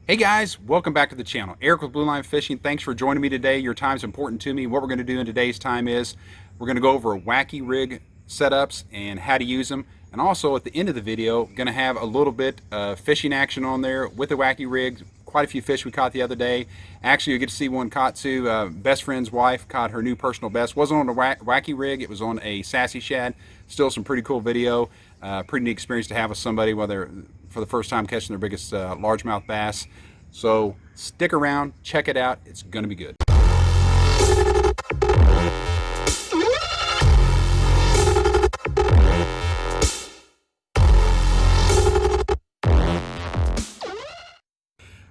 Hey guys, welcome back to the channel. Eric with Blue Line Fishing. Thanks for joining me today. Your time's important to me. What we're going to do in today's time is we're going to go over Wacky Rig setups and how to use them. And also at the end of the video, going to have a little bit of fishing action on there with the Wacky Rig. Quite a few fish we caught the other day. Actually, you get to see one caught too. Best friend's wife caught her new personal best. Wasn't on a Wacky Rig. It was on a Sassy Shad. Still some pretty cool video. Pretty neat experience to have with somebody, whether for the first time catching their biggest largemouth bass. So stick around, check it out. It's going to be good.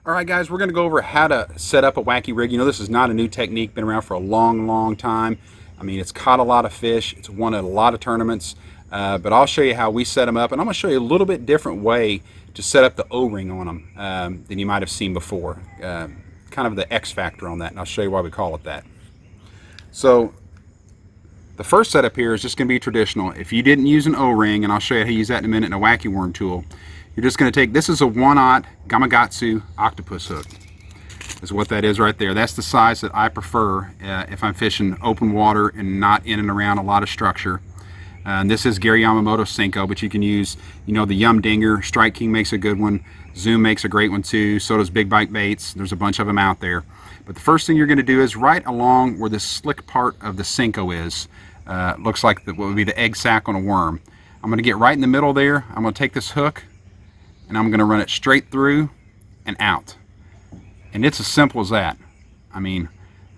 All right, guys, we're going to go over how to set up a Wacky Rig. You know, this is not a new technique, been around for a long time. I mean, it's caught a lot of fish. It's won at a lot of tournaments. But I'll show you how we set them up, and I'm going to show you a little bit different way to set up the O-ring on them than you might have seen before. Kind of the X factor on that, and I'll show you why we call it that. So the first setup here is just going to be traditional. If you didn't use an O-ring, and I'll show you how to use that in a minute in a wacky worm tool, you're just going to take, this is a 1/0 Gamakatsu octopus hook. Is what that is right there. That's the size that I prefer if I'm fishing open water and not in and around a lot of structure. And this is Gary Yamamoto's Senko, but you can use, you know, the Yum Dinger. Strike King makes a good one. Zoom makes a great one too. So does Big Bite Baits. There's a bunch of them out there. But the first thing you're going to do is right along where this slick part of the Senko is, looks like what would be the egg sac on a worm. I'm going to get right in the middle there. I'm going to take this hook and I'm going to run it straight through and out. And it's as simple as that. I mean,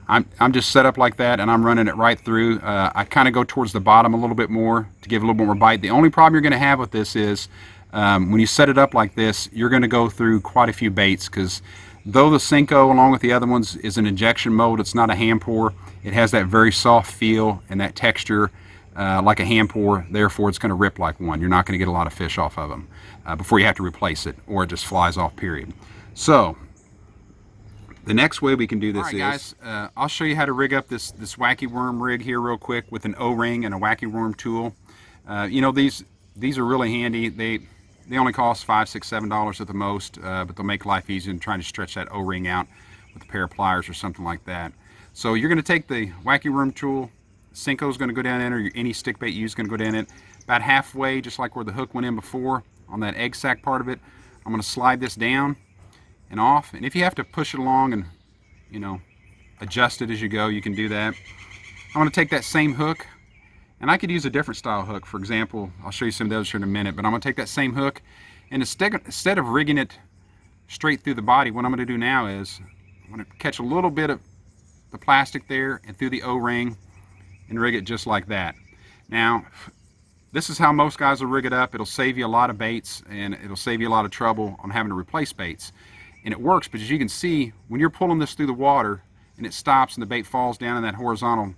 I'm just set up like that, and I'm running it right through. I kind of go towards the bottom a little bit more to give a little bit more bite. The only problem you're going to have with this is when you set it up like this, you're going to go through quite a few baits, because though the Senko, along with the other ones, is an injection mold, it's not a hand pour. It has that very soft feel and that texture like a hand pour. Therefore, it's going to rip like one. You're not going to get a lot of fish off of them before you have to replace it, or it just flies off, period. So the next way we can do this is, guys, I'll show you how to rig up this wacky worm rig here real quick with an O-ring and a wacky worm tool. You know, these are really handy. They only cost $5, $6, $7 at the most, but they'll make life easy in trying to stretch that O-ring out with a pair of pliers or something like that. So you're going to take the wacky worm tool. Senko is going to go down in, or any stick bait you use is going to go down in it. About halfway, just like where the hook went in before, on that egg sac part of it, I'm going to slide this down and off. And if you have to push it along and, you know, adjust it as you go, you can do that. I'm going to take that same hook, and I could use a different style hook. For example, I'll show you some of those here in a minute, but I'm going to take that same hook, and instead of rigging it straight through the body, what I'm going to do now is I'm going to catch a little bit of the plastic there and through the O-ring and rig it just like that. Now, this is how most guys will rig it up. It'll save you a lot of baits, and it'll save you a lot of trouble on having to replace baits. And it works, but as you can see, when you're pulling this through the water and it stops and the bait falls down in that horizontal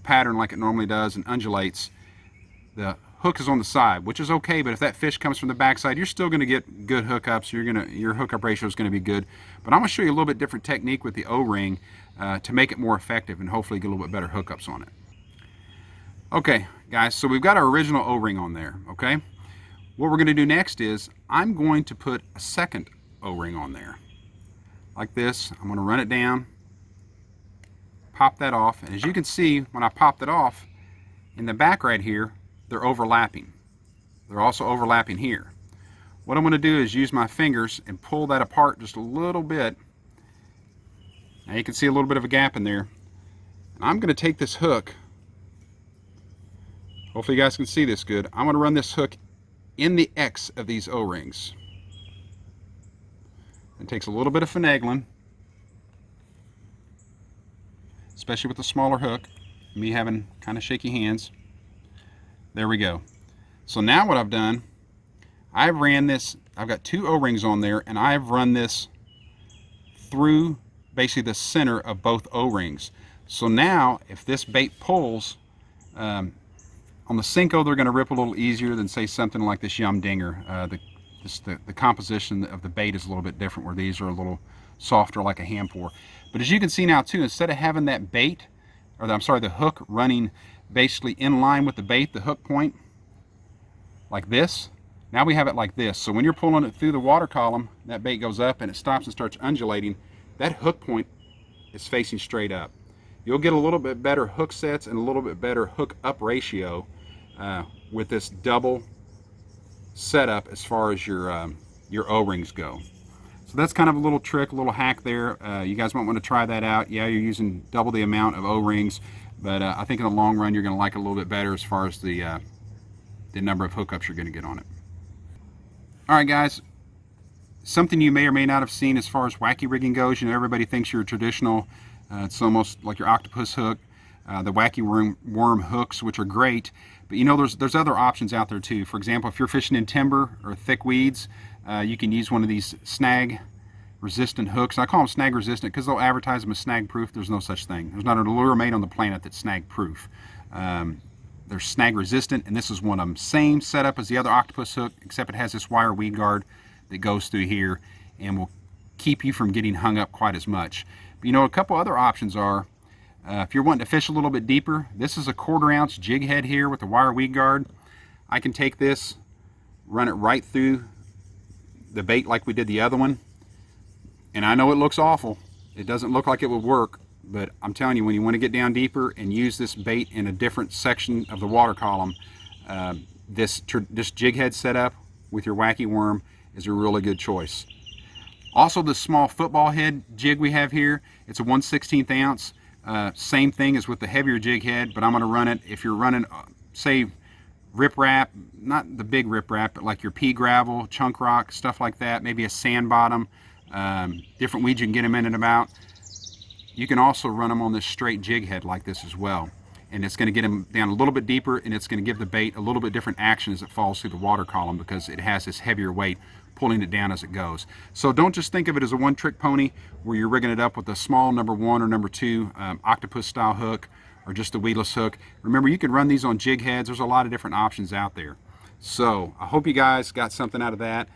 pattern like it normally does and undulates, the hook is on the side, which is okay. But if that fish comes from the backside, you're still going to get good hookups. Your hookup ratio is going to be good. But I'm going to show you a little bit different technique with the O-ring to make it more effective and hopefully get a little bit better hookups on it. Okay, guys, so we've got our original O-ring on there. Okay, what we're going to do next is I'm going to put a second O-ring on there like this. I'm going to run it down, pop that off, and as you can see, when I popped it off, in the back right here, they're overlapping. They're also overlapping here. What I'm going to do is use my fingers and pull that apart just a little bit. Now you can see a little bit of a gap in there, and I'm going to take this hook, hopefully you guys can see this good. I'm going to run this hook in the X of these O-rings. It takes a little bit of finagling, especially with the smaller hook, me having kind of shaky hands. There we go. So now what I've done, I've ran this, I've got two O-rings on there, and I've run this through basically the center of both O-rings. So now if this bait pulls, on the Senko they're going to rip a little easier than say something like this Yum Dinger. The composition of the bait is a little bit different, where these are a little softer like a hand pour. But as you can see now too, instead of having that bait, or the hook running basically in line with the bait, the hook point, like this, Now we have it like this. So when you're pulling it through the water column, that bait goes up and it stops and starts undulating. That hook point is facing straight up. You'll get a little bit better hook sets and a little bit better hook up ratio with this double setup as far as your O-rings go. So that's kind of a little trick, a little hack there. You guys might want to try that out. Yeah, you're using double the amount of O-rings, but I think in the long run you're going to like it a little bit better as far as the number of hookups you're going to get on it. All right, guys. Something you may or may not have seen as far as wacky rigging goes. You know, everybody thinks you're traditional. It's almost like your octopus hook, the wacky worm hooks, which are great. But you know, there's other options out there too. For example, if you're fishing in timber or thick weeds, you can use one of these snag resistant hooks. I call them snag resistant because they'll advertise them as snag proof. There's no such thing. There's not a lure made on the planet that's snag proof. They're snag resistant, and this is one of them. Same setup as the other octopus hook, except it has this wire weed guard that goes through here and will keep you from getting hung up quite as much. But you know, a couple other options are, if you're wanting to fish a little bit deeper, this is a 1/4 ounce jig head here with the wire weed guard. I can take this, run it right through the bait like we did the other one, and I know it looks awful. It doesn't look like it would work, but I'm telling you, when you want to get down deeper and use this bait in a different section of the water column, this jig head setup with your wacky worm is a really good choice. Also, the small football head jig we have here, it's a 1/16 ounce. Same thing as with the heavier jig head, but I'm going to run it, if you're running, say, riprap, not the big riprap, but like your pea gravel, chunk rock, stuff like that, maybe a sand bottom, different weeds you can get them in and about. You can also run them on this straight jig head like this as well. And it's going to get them down a little bit deeper, and it's going to give the bait a little bit different action as it falls through the water column because it has this heavier weight pulling it down as it goes. So don't just think of it as a one-trick pony where you're rigging it up with a small number 1 or number 2 octopus style hook or just a weedless hook. Remember, you can run these on jig heads. There's a lot of different options out there. So I hope you guys got something out of that.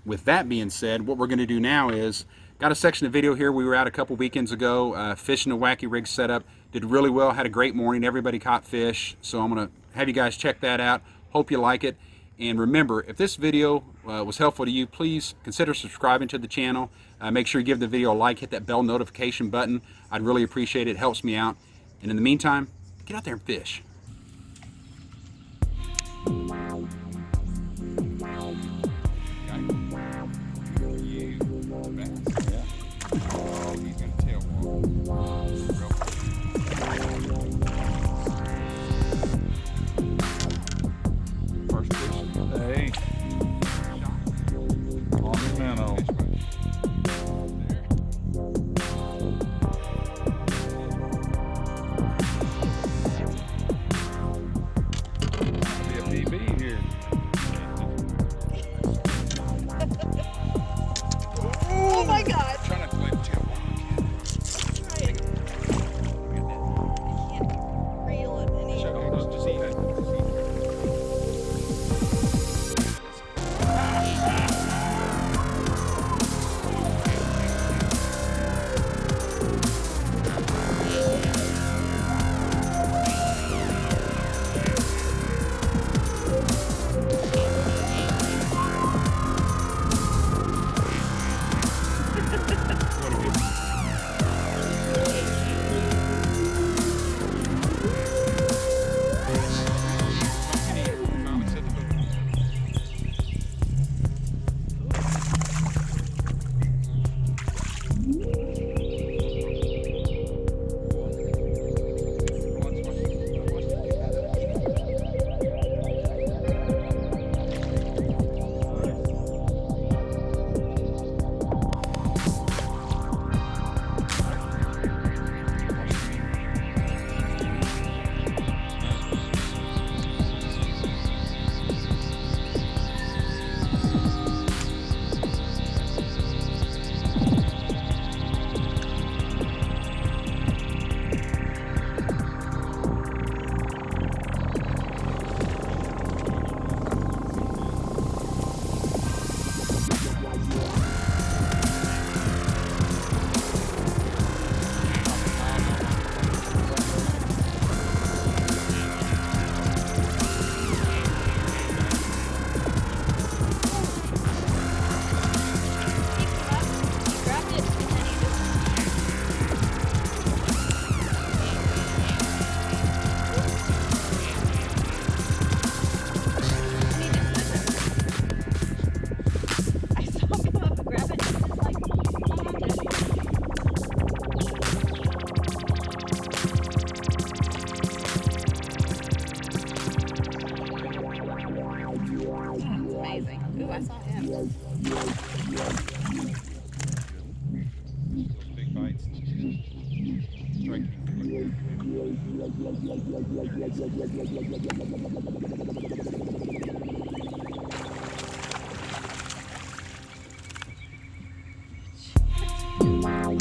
With that being said, what we're going to do now is, got a section of video here. We were out a couple weekends ago fishing a wacky rig setup. Did really well, had a great morning. Everybody caught fish. So I'm going to have you guys check that out. Hope you like it. And remember, if this video was helpful to you, please consider subscribing to the channel. Make sure you give the video a like, hit that bell notification button. I'd really appreciate it. It helps me out. And in the meantime, get out there and fish. Hey, on the minnow.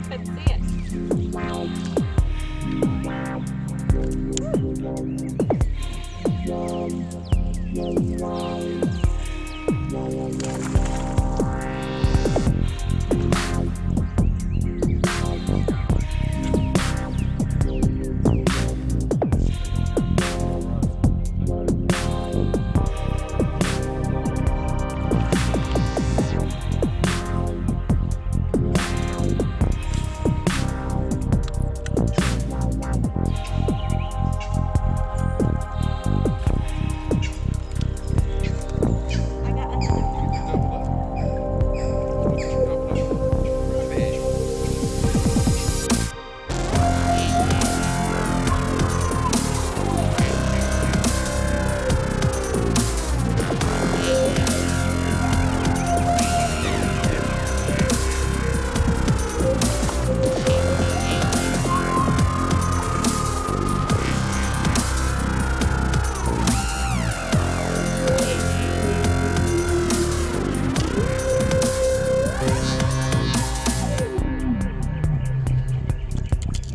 Couldn't see it. I got another.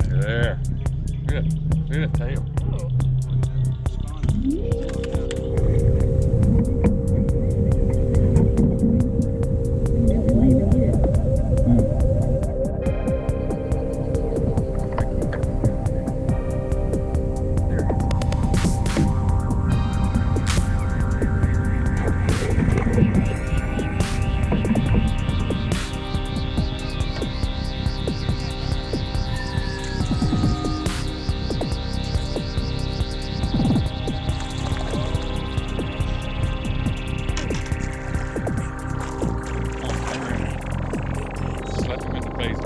There. Look at that tail. Slap him in the face.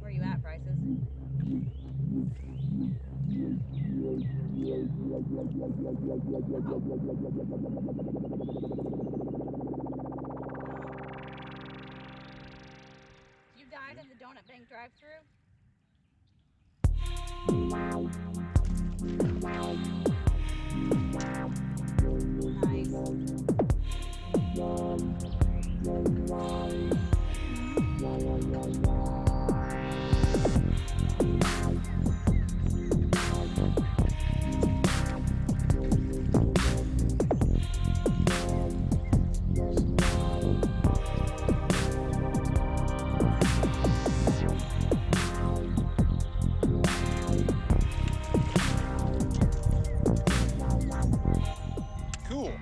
Where you at, Prices? You died in the Donut Bank drive-thru? Cool.